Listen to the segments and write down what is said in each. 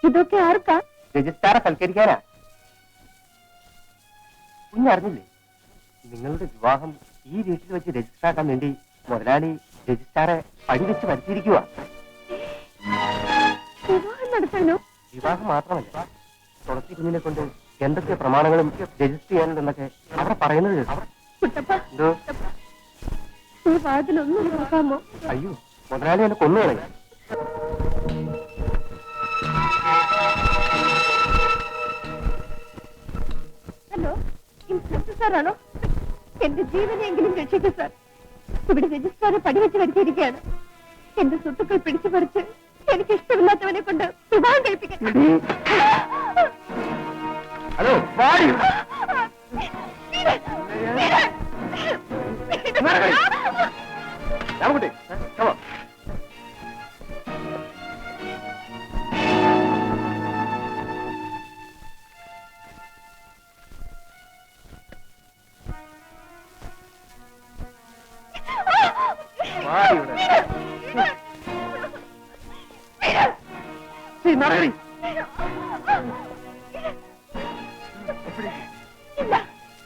ഇതൊക്കെ ആർക്കാ? രജിസ്ട്രാറെ സൽക്കരിക്കാനാ. കുഞ്ഞറിഞ്ഞില്ലേ, നിങ്ങളുടെ വിവാഹം ഈ വീട്ടിൽ വെച്ച് രജിസ്റ്ററാക്കാൻ വേണ്ടി മുതലാളി രജിസ്ട്രാറെ പടിവെച്ച് വരുത്തിയിരിക്കുക. വിവാഹം നടത്താനോ? വിവാഹം മാത്രമല്ല, തുളസി കുഞ്ഞിനെ കൊണ്ട് എന്തൊക്കെ പ്രമാണങ്ങളും രജിസ്റ്റർ ചെയ്യാനുണ്ടെന്നൊക്കെ അവിടെ പറയുന്നത് കേട്ടോ. എന്തോ? ഈ വാതിലൊന്നും നോക്കാമോ? അയ്യോ, മുതലാളി എന്നെ കൊന്നുകളയും. ഹലോ, ഇൻസ്പെക്ടർ സാറാണോ? എന്റെ ജീവനെങ്കിലും രക്ഷിക്കൂ സാർ. ഇവിടെ രജിസ്ട്രാറെ പടിവെച്ച് വരുത്തിയിരിക്കുകയാണ്. എന്റെ സ്വത്തുക്കൾ പിടിച്ചു പറിച്ച് എനിക്ക് ഇഷ്ടമില്ലാത്തവനെ കൊണ്ട് വിവാഹം കഴിപ്പിക്കാൻ. ഹലോ, വാടി. Ramakutty, come on.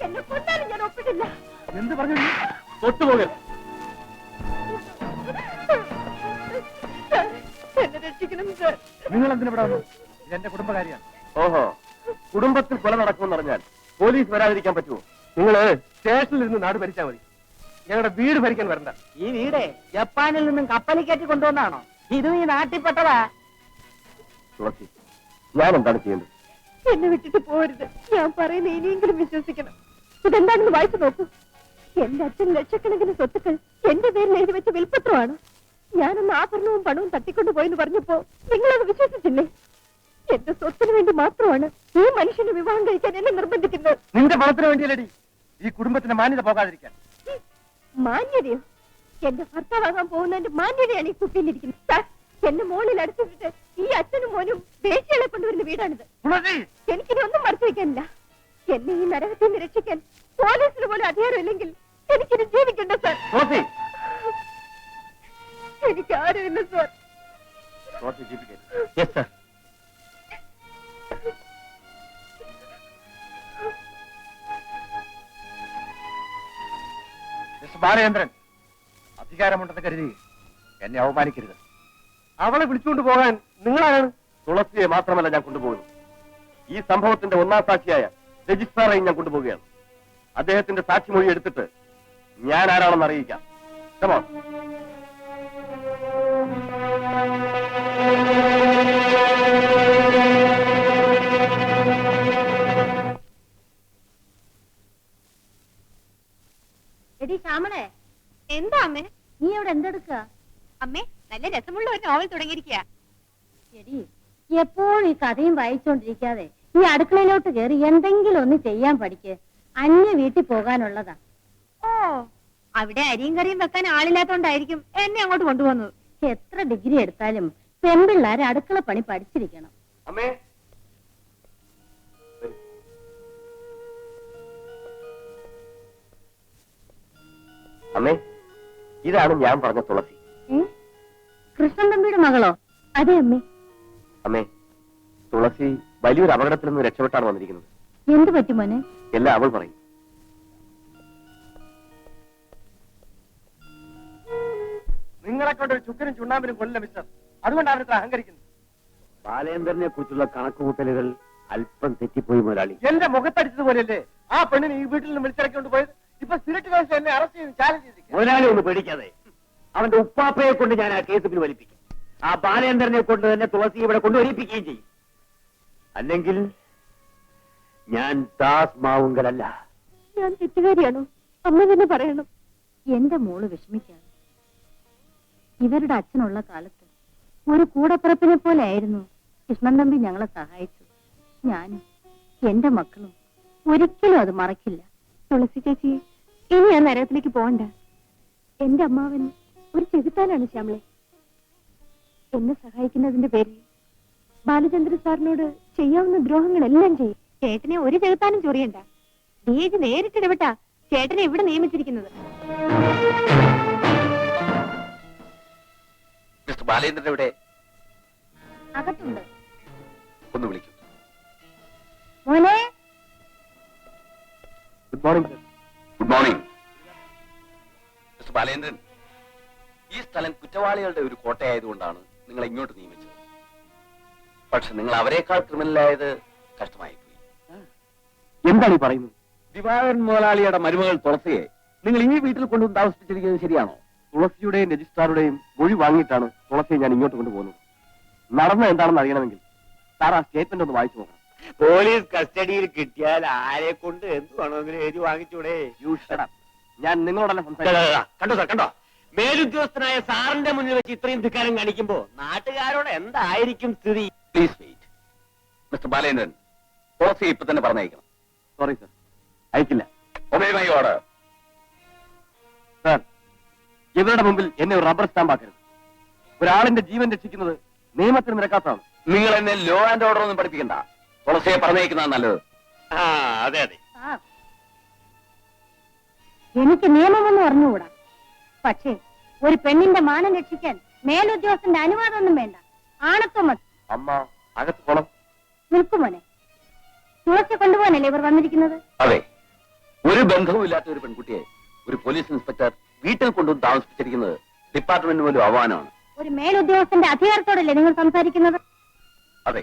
എന്നെ കൊന്നാലും ഞാൻ ഒപ്പിട്ടില്ല. എന്ത് പറഞ്ഞു? തൊട്ടുപോകൽ. എന്നെ രക്ഷിക്കണം സാർ. നിങ്ങൾ എന്തിനാ വന്നു? ഇതെന്റെ കുടുംബകാരിയാണ്. ഓഹോ, കുടുംബത്തിൽ കൊല നടക്കുമെന്ന് പറഞ്ഞാൽ പോലീസ് വരാതിരിക്കാൻ പറ്റുമോ? നിങ്ങള് സ്റ്റേഷനിൽ നിന്ന് നാട് ഭരിച്ചാൽ മതി. ഞങ്ങളുടെ വീട് ഭരിക്കാൻ വരണ്ട. ഈ വീട് ജപ്പാനിൽ നിന്നും കപ്പലിൽ കയറ്റി കൊണ്ടുവന്നാണോ? ഇതും ഈ നാട്ടിൽപ്പെട്ടതാ. തുളസി, ഞാൻ എന്താണ് ചെയ്യേണ്ടത്? എന്നെ വിട്ടിട്ട് പോരുത്. ഞാൻ പറയുന്ന ഇനിയെങ്കിലും വിശ്വസിക്കണം. ഇതെന്താണെന്ന് വായിച്ചു നോക്കൂ. എന്റെ അച്ഛൻ ലക്ഷക്കണക്കിന് സ്വത്തുക്കൾ എന്റെ പേരിൽ എഴുതി വെച്ച വിൽപ്പത്രമാണ്. ഞാനൊന്ന് ആഭരണവും പണവും തട്ടിക്കൊണ്ടുപോയെന്ന് പറഞ്ഞപ്പോ നിങ്ങളത് വിശ്വസിച്ചില്ലേ? എന്റെ സ്വത്തിന് വേണ്ടി മാത്രമാണ് ഈ മനുഷ്യന് വിവാഹം കഴിക്കാൻ എന്നെ നിർബന്ധിക്കുന്നത്. നിന്റെ പണത്തിന് വേണ്ടിയല്ലടി ഈ കുടുംബത്തിന്റെ മാന്യത പോകാതിരിക്കാൻ. മാന്യതയോ? എന്റെ ഭർത്താവാകാൻ പോകുന്നതിന്റെ മാന്യതയാണ് ഈ കുപ്പിയിലിരിക്കുന്നത്. സാർ, എന്നെ മോളിൽ അടുത്തിട്ട് ഈ അച്ഛനും മോനും വേശ്യകളെ കൊണ്ടുവരുന്ന വീടാണിത്. എനിക്കിനി ഒന്നും മറച്ചു വയ്ക്കാനില്ല. എന്നെ ഈ നരകത്തിൽ നിന്ന് രക്ഷിക്കാൻ പോലീസിന് പോലും അധികാരമില്ലെങ്കിൽ എനിക്കിനി ജീവിക്കണ്ട സാർ. എനിക്ക് ആരുമില്ല സാർ. ബാലചന്ദ്രൻ, അധികാരമുണ്ടെന്ന് കരുതി എന്നെ അവമാനിക്കരുത്. അവളെ വിളിച്ചുകൊണ്ട് പോകാൻ നിങ്ങളാണ്. തുളസിയെ മാത്രമല്ല ഞാൻ കൊണ്ടുപോകുന്നു, ഈ സംഭവത്തിന്റെ ഒന്നാം സാക്ഷിയായ രജിസ്ട്രാറെയും ഞാൻ കൊണ്ടുപോവുകയാണ്. അദ്ദേഹത്തിന്റെ സാക്ഷിമൊഴി എടുത്തിട്ട് ഞാൻ ആരാണെന്ന് അറിയിക്കാം. Come on. എടി ശ്യാമളെ, എന്താ അമ്മേ? നീ അവിടെ എന്തെടുക്ക? അമ്മേ, നല്ല രസമുള്ള ഒരു നോവൽ തുടങ്ങിയിരിക്കുക. എടി, എപ്പോഴും ഈ കഥയും വായിച്ചോണ്ടിരിക്കാതെ ഈ അടുക്കളയിലോട്ട് കയറി എന്തെങ്കിലും ഒന്ന് ചെയ്യാൻ പഠിക്ക്. അന്യ വീട്ടിൽ പോകാനുള്ളതാ. ഓ, അവിടെ അരിയും കറിയും വെക്കാൻ ആളില്ലാത്തോണ്ടായിരിക്കും എന്നെ അങ്ങോട്ട് കൊണ്ടുപോകുന്നത്. എത്ര ഡിഗ്രി എടുത്താലും പെൺപിള്ളേര് അടുക്കള പണി പഠിച്ചിരിക്കണം. അമ്മേ, അമ്മേ, ഇതാണ് ഞാൻ പറഞ്ഞ തുളസി. കൃഷ്ണൻ തമ്പിയുടെ മകളോ? അതെ അമ്മേ. അമ്മേ, തുളസി വലിയൊരു അപകടത്തിൽ നിന്ന് രക്ഷപ്പെട്ടാണ് വന്നിരിക്കുന്നത്. എന്ത് പറ്റും മോനെ? എല്ലാം അവൾ പറയും. നിങ്ങളെ കൊണ്ട് ഒരു ചുക്കനും ചുണ്ണാമ്പിനും കൊല്ലില്ല മിസ്റ്റർ. അതുകൊണ്ടാണ് അവർക്ക് അഹങ്കരിക്കുന്നത്. ബാലേന്ദ്രനെ കുറിച്ചുള്ള കണക്കുകൂട്ടലുകൾ അല്പം തെറ്റിപ്പോയി മുതലാളി. എന്റെ മുഖത്തടിച്ചതുപോലെയല്ലേ ആ പെണ്ണിനെ ഈ വീട്ടിൽ നിന്ന് വിളിച്ചിറക്കൊണ്ട് പോയത്? ഇപ്പൊ സ്പിരിറ്റ് കേസ് എന്നെ അറസ്റ്റ് ചെയ്ത് ചാലഞ്ച് ചെയ്തിരിക്കും. മുതലാളി ഒന്ന് പേടിക്കാതെ, അവന്റെ ഉപ്പാപ്പയെ കൊണ്ട് ഞാൻ ആ കേസ് പിൻവലിപ്പിക്കും. ആ ബാലേന്ദ്രനെ കൊണ്ട് തന്നെ തുളസി ഇവിടെ കൊണ്ടുവരിപ്പിക്കുകയും ചെയ്യും. അല്ലെങ്കിൽ ഞാൻ ദാസ് മാവുങ്കലല്ല. ഞാൻ തെറ്റുകാരിയാണോ? അമ്മ തന്നെ പറയണം. എന്റെ മോള് വിഷമിക്കാതെ. ഇവരുടെ അച്ഛനുള്ള കാലത്ത് ഒരു കൂടപ്പിറപ്പിനെ പോലെ ആയിരുന്നു കൃഷ്ണൻ തമ്പി ഞങ്ങളെ സഹായിച്ചു. ഞാനും എന്റെ മക്കളും ഒരിക്കലും അത് മറക്കില്ല. തുളസി ചേച്ചി, ഇനി ഞാൻ നരകത്തിലേക്ക് പോകണ്ട. എന്റെ അമ്മാവൻ ഒരു ചെകുത്താനാണ് ശ്യാമളെ. എന്നെ സഹായിക്കുന്നതിന്റെ പേരിൽ ബാലചന്ദ്ര സാറിനോട് ചെയ്യാവുന്ന ദ്രോഹങ്ങളെല്ലാം ചെയ്യും. ചേട്ടനെ ഒരു ചെകുത്താനും ചൊറിയണ്ട. ഡിഐജി നേരിട്ടിടപെട്ടാ ചേട്ടനെ ഇവിടെ നിയമിച്ചിരിക്കുന്നത്. മിസ്റ്റർ ബാലേന്ദ്രൻ എവിടെ? അകത്തുണ്ട്. ഒന്ന് വിളിക്കൂ. മോനെ, good morning sir. Good morning mister Balendran. ഈ സ്ഥലം കുറ്റവാളികളുടെ ഒരു കോട്ടയായതുകൊണ്ടാണ് നിങ്ങളെ ഇങ്ങോട്ട് നിയമിച്ചത്. പക്ഷെ നിങ്ങൾ അവരെക്കാൾ ക്രിമിനലായത് കഷ്ടമായി പോയി. എന്താണ് ഈ പറയുന്നത്? ദിവാകരൻ മുതലാളിയുടെ മരുമകൾ തുളസിയെ നിങ്ങൾ ഈ വീട്ടിൽ കൊണ്ടുവന്ന് താമസിപ്പിച്ചിരിക്കുന്നത് ശരിയാണോ? തുളസിയുടെയും രജിസ്ട്രാറുടെയും മൊഴി വാങ്ങിയിട്ടാണ് തുളസിയെ ഞാൻ ഇങ്ങോട്ട് കൊണ്ടുപോകുന്നത്. നടന്ന എന്താണെന്ന് അറിയണമെങ്കിൽ സാർ ആ സ്റ്റേറ്റ്മെന്റ് ഒന്ന് വായിച്ചു നോക്കണം. പോലീസ് കസ്റ്റഡിയിൽ കിട്ടിയാൽ ആരെ കൊണ്ട് എന്ത് വേണമെങ്കിലും എഴുതി വാങ്ങിച്ചൂടെ? ഞാൻ നിങ്ങളോടല്ല സംസാരിക്കുന്നത്. കണ്ടോ സാർ, കണ്ടോ? മേലുദ്യോഗസ്ഥനായ സാറിന്റെ മുന്നിൽ വെച്ച് ഇത്രയും ധിക്കാരം കാണിക്കുമ്പോ നാട്ടുകാരോട് എന്തായിരിക്കും സ്ഥിതി? Please wait. മിസ്റ്റർ ബാലേന്ദ്രൻ, തുളസിയെ ഇപ്പൊ തന്നെ പറഞ്ഞയക്കണം. സോറി സർ, അയക്കില്ല. Obey my order. സാർ, ഇവരുടെ മുമ്പിൽ എന്നെ ഒരു റബ്ബർ സ്റ്റാമ്പ് ആക്കരുത്. ഒരാളിന്റെ ജീവൻ രക്ഷിക്കുന്നത് നിയമത്തിന് നിരക്കാത്തതാണ്. നിങ്ങൾ എന്നെ ലോ ആൻഡ് ഓർഡർ ഒന്നും പഠിപ്പിക്കണ്ട. തുളസിയെ പറഞ്ഞയക്കുന്നതാണ് നല്ലത്. ആ, അതെ അതെ. സാർ, എനിക്ക് നിയമമൊന്നും അറിഞ്ഞുകൂടാ. പക്ഷേ ഒരു പെണ്ണിന്റെ മാനം രക്ഷിക്കാൻ മേലുദ്യോഗസ്ഥന്റെ അനുവാദമൊന്നും വേണ്ട, ആണത്വം മതി. അമ്മ അകത്ത് പോണം. നിൽക്കുമോനെ, തുളസി കൊണ്ടുപോകാനല്ലേ ഇവർ വന്നിരിക്കുന്നത്? അതെ, ഒരു ബന്ധവുമില്ലാത്ത ഒരു പെൺകുട്ടിയെ ഒരു പോലീസ് ഇൻസ്പെക്ടർ വീട്ടിൽ കൊണ്ടുവന്ന് താമസിപ്പിച്ചിരിക്കുന്നത് ഡിപ്പാർട്ട്മെന്റ് പോലും അപമാനമാണ്. ഒരു മേലുദ്യോഗസ്ഥന്റെ അധികാരത്തോടല്ലേ നിങ്ങൾ സംസാരിക്കുന്നത്? അതെ,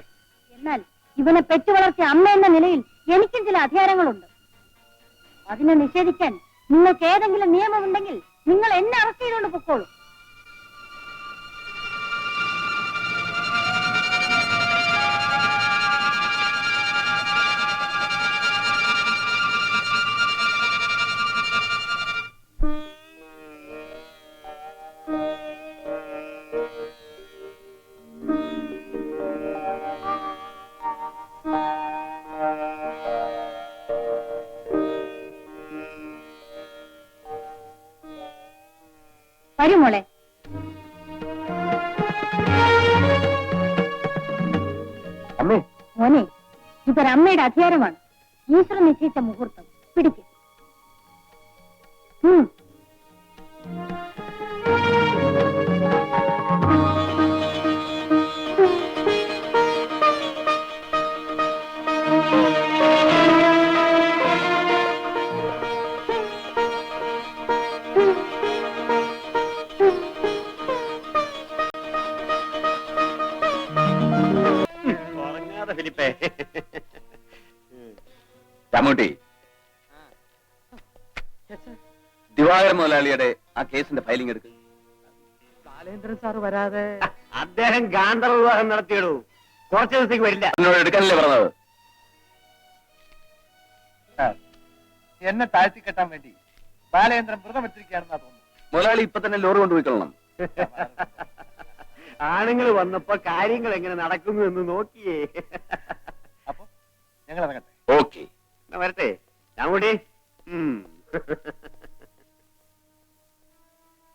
എന്നാൽ ഇവനെ പെറ്റു വളർത്തിയ അമ്മ എന്ന നിലയിൽ എനിക്കും ചില അധികാരങ്ങളുണ്ട്. അതിനെ നിഷേധിക്കാൻ നിങ്ങൾക്ക് ഏതെങ്കിലും നിയമമുണ്ടെങ്കിൽ നിങ്ങൾ എന്നെ അറസ്റ്റ് ചെയ്തുകൊണ്ട് പൊക്കോളൂ. വരുമോളെ. അമ്മേ, മോനെ, ഇതൊരമ്മയുടെ അധികാരമാണ്. ഈശ്വരൻ നിശ്ചയിച്ച മുഹൂർത്തം പിടിക്കും. ഉറങ്ങാതെ ഫിലിപ്പേ. രാമൂട്ടി, ദിവാകരൻ മുതലാളിയുടെ ആ കേസിന്റെ ഫയലിംഗ് എടുക്കുക. ബാലേന്ദ്രൻ സാർ വരാതെ അദ്ദേഹം ഗാന്ധർവ വിവാഹം നടത്തിയിടൂ. കുറച്ച് ദിവസത്തേക്ക് വരില്ല. എന്നോട് എടുക്കാനല്ലേ പറഞ്ഞത്? സാർ, എന്നെ താഴ്ത്തി കെട്ടാൻ വേണ്ടി ബാലേന്ദ്രൻ വ്രതം വെച്ചിരിക്കുകയാണെന്നാ തോന്നുന്നു. മുതലാളി ഇപ്പൊ തന്നെ ലോറി കൊണ്ടുപോയിക്കൊള്ളണം. ആണുങ്ങൾ വന്നപ്പോ കാര്യങ്ങൾ എങ്ങനെ നടക്കുന്നു എന്ന് നോക്കിയേ. അപ്പൊ ഞങ്ങൾ ഇറങ്ങട്ടെ. ഓക്കെ, എന്നാ വരട്ടെ. രാമൂട്ടി,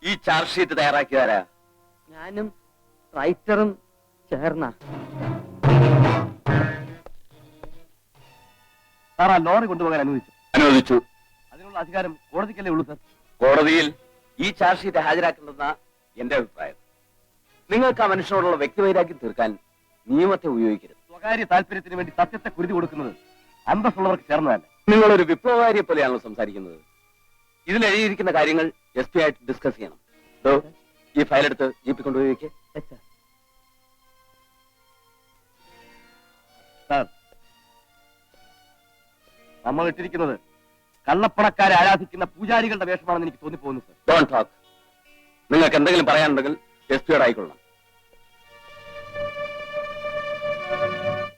ഈ ചാർജ് ഷീറ്റ് തയ്യാറാക്കിയതാരാ? ഞാനും റൈറ്ററും ചേർന്ന. സാർ, ആ ലോറി കൊണ്ടുപോകാൻ അനുവദിച്ചു. അനുവദിച്ചു. അതിനുള്ള അധികാരം കോടതിക്കല്ലേ ഉള്ളൂ സാർ. കോടതിയിൽ ഈ ചാർജ് ഷീറ്റ് ഹാജരാക്കേണ്ടെന്ന എന്റെ അഭിപ്രായം. നിങ്ങൾക്ക് ആ മനുഷ്യനോടുള്ള വ്യക്തിവൈരാഗ്യം തീർക്കാൻ നിയമത്തെ ഉപയോഗിക്കരുത്. സ്വകാര്യ താല്പര്യത്തിന് വേണ്ടി സത്യത്തെ കുരുതി കൊടുക്കുന്നത് അന്തസ്സുള്ളവർക്ക് ചേർന്നതല്ല. നിങ്ങളൊരു വിപ്ലവകാരിയെ പോലെയാണല്ലോ സംസാരിക്കുന്നത്. ഇതിൽ എഴുതിയിരിക്കുന്ന കാര്യങ്ങൾ SP ആയിട്ട് ഡിസ്കസ് ചെയ്യണം. ഈ ഫയൽ എടുത്ത് ജീപ്പിൽ കൊണ്ടുപോയി വെക്ക്. സാർ, നമ്മൾ ഇട്ടിരിക്കുന്നത് കള്ളപ്പണക്കാരെ ആരാധിക്കുന്ന പൂജാരികളുടെ വേഷമാണെന്ന് എനിക്ക് തോന്നിപ്പോകുന്നു സാർ. Don't talk. നിങ്ങൾക്ക് എന്തെങ്കിലും പറയാനുണ്ടെങ്കിൽ SP യോട് ആയിക്കൊള്ളണം.